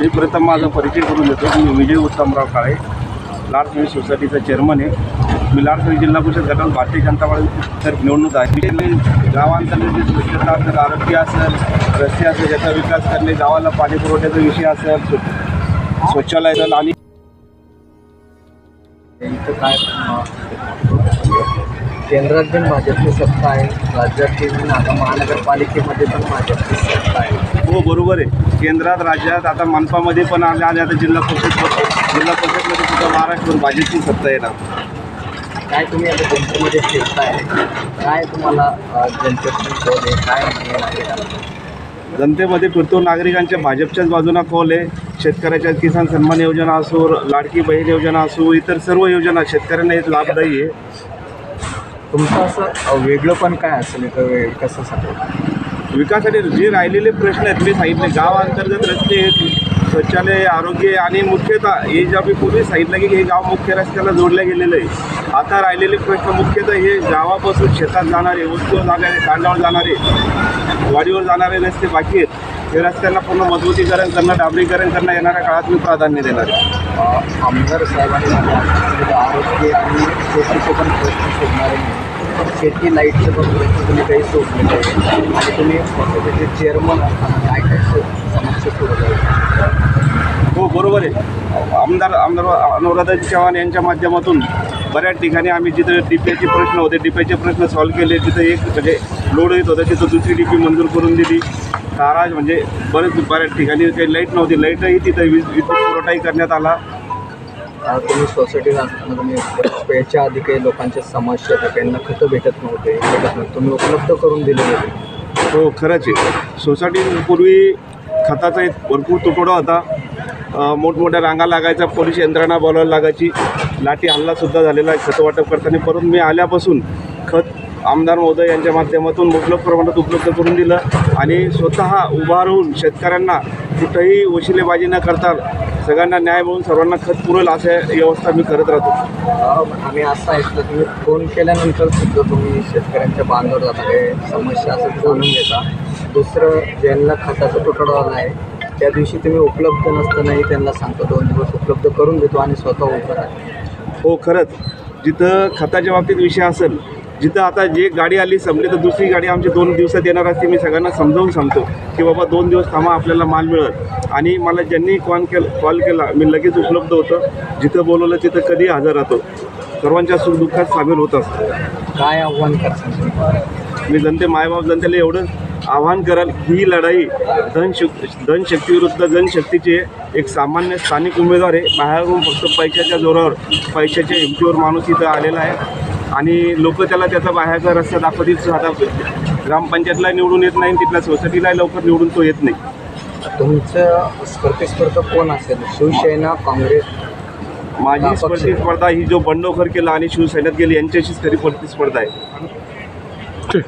मी प्रथम माझा परिचय करून देतो. मी विजय उत्तमराव काळे, लाडसळी सोसायटीचा चेअरमन आहे. मी लाडसळी जिल्हा परिषद गटात भारतीय जनता पार्टी निवडणूक आहे. गावांतर्गत जे स्वच्छता असेल, आरोग्य असेल, रस्ते असेल, याचा विकास करणे, गावाला पाणी पुरवठ्याचा विषय असेल, शौचालय असेल आणि इथं काय केंद्रात पण भाजपची सत्ता आहे, राज्यातील आता महानगरपालिकेमध्ये पण भाजपची सत्ता आहे. हो बरोबर आहे. केंद्रात, राज्यात, आता मनपामध्ये पण आले आणि आता जिल्हा परिषदमध्ये सुद्धा महाराष्ट्र भाजपची सत्ता येणार. काय तुम्ही आता जनतेमध्ये फिरताय, काय तुम्हाला जनतेतून कौल आहे, काय म्हणणे आहे? जनतेमध्ये फिरतो, नागरिकांच्या भाजपच्याच बाजूला कौल आहे. शेतकऱ्याच्या किसान सन्मान योजना असो, लाडकी बहीण योजना असो, इतर सर्व योजना शेतकऱ्यांना हे लाभदायी आहे. तुमचं असं वेगळं पण काय असेल इथं कशासाठी? विकासासाठी जे राहिलेले प्रश्न आहेत मी सांगितले. गावांतर्गत रस्ते आहेत, शौचालय, आरोग्य आणि मुख्यतः हे जे आम्ही पूर्वी सांगितलं की हे गाव मुख्य रस्त्याला जोडलं गेलेलं आहे. आता राहिलेले प्रश्न मुख्यतः हे गावापासून शेतात जाणारे, वस्तीवर जाणारे, कांडावर जाणारे, वाडीवर जाणारे रस्ते बाकी आहेत. हे रस्त्यांना पूर्ण मजबूतीकरण करणं, डांबरीकरण करणं येणाऱ्या काळात मी प्राधान्य देणार आहे. आमदार साहेबांनी आरोग्य आणि शेतीचे पण प्रश्न सोडणारे नाही. शेती लाईटचं पण प्रश्न तुम्ही काही सोडलेलं आहे आणि तुम्ही त्याचे चेअरमन असताना काय काय समस्या सोडत आहे? हो बरोबर आहे. आमदार अनुराधा चव्हाण यांच्या माध्यमातून बऱ्याच ठिकाणी आम्ही जिथं डिपेचे प्रश्न होते, डिपेचे प्रश्न सॉल्व्ह केले. जिथं एक म्हणजे लोड येत होतं तिथं दुसरी डिपी मंजूर करून दिली. तारा म्हणजे बऱ्याच ठिकाणी काही लाईट नव्हती, लाईटही तिथं विद्युत पुरवठाही करण्यात आला. तुम्ही सोसायटीत असताना तुम्ही याच्या आधी काही लोकांच्या समस्या होत्या, त्यांना खतं भेटत नव्हते, तुम्ही उपलब्ध करून दिले होते. हो खरंच आहे. सोसायटीपूर्वी खताचा एक भरपूर तुटवडा होता. मोठमोठ्या रांगा लागायचा, पोलीस यंत्रणा बोलायला लागायची, लाठी हल्लासुद्धा झालेला आहे खतं वाटप करताना. परंतु मी आल्यापासून खत आमदार महोदय यांच्या माध्यमातून मुबलक प्रमाणात उपलब्ध करून दिलं आणि स्वतः उभा राहून शेतकऱ्यांना कुठंही वशिलेबाजी न करता सगळ्यांना न्याय मिळून सर्वांना खत पुरेल अशा व्यवस्था मी करत राहतो. आम्ही असं ऐकलं तुम्ही फोन केल्यानंतर सुद्धा तुम्ही शेतकऱ्यांच्या बांधावर जाता, काही समस्या असेल जाणून घेता. दुसरं ज्यांना खताचा तुटवडा आहे त्या दिवशी तुम्ही उपलब्ध नसतानाही त्यांना सांगतो 2 दिवस उपलब्ध करून देतो आणि स्वतः उभं राहतो. हो खरंच. जिथं खताच्या बाबतीत विषय असेल, जिथं आता जे गाडी आली संपली तर दुसरी गाडी आमची 2 दिवसात येणार असते, मी सगळ्यांना समजावून सांगतो की बाबा 2 दिवस थांबा, आपल्याला माल मिळेल. आणि मला ज्यांनी कॉल केला मी लगेच उपलब्ध होतं. जिथं बोलवलं तिथं कधी हजर राहतो. सर्वांच्या सुखदुःखात सामील होत असतो. काय आव्हान करतात? मी मायबाप जनतेला एवढंच आव्हान कराल, ही लढाई धनशक्ती विरुद्ध जनशक्तीची एक सामान्य स्थानिक उमेदवार आहे. बाहेरून फक्त पैशाच्या जोरावर, पैशाच्या हिमतीवर माणूस इथं आलेला आहे आणि लोक त्याला त्याचा बाहेरचा रस्ता दाखवतील. साधा ग्रामपंचायतला निवडून येत नाही, तिथल्या सोसायटीला लवकर निवडून तो येत नाही. तुमचं प्रतिस्पर्धा कोण असेल? शिवसेना, काँग्रेस? माझी प्रतिस्पर्धा ही जो बंडखोर केला आणि शिवसेनेत गेली यांच्याशीच खरी प्रतिस्पर्धा आहे. ठीक.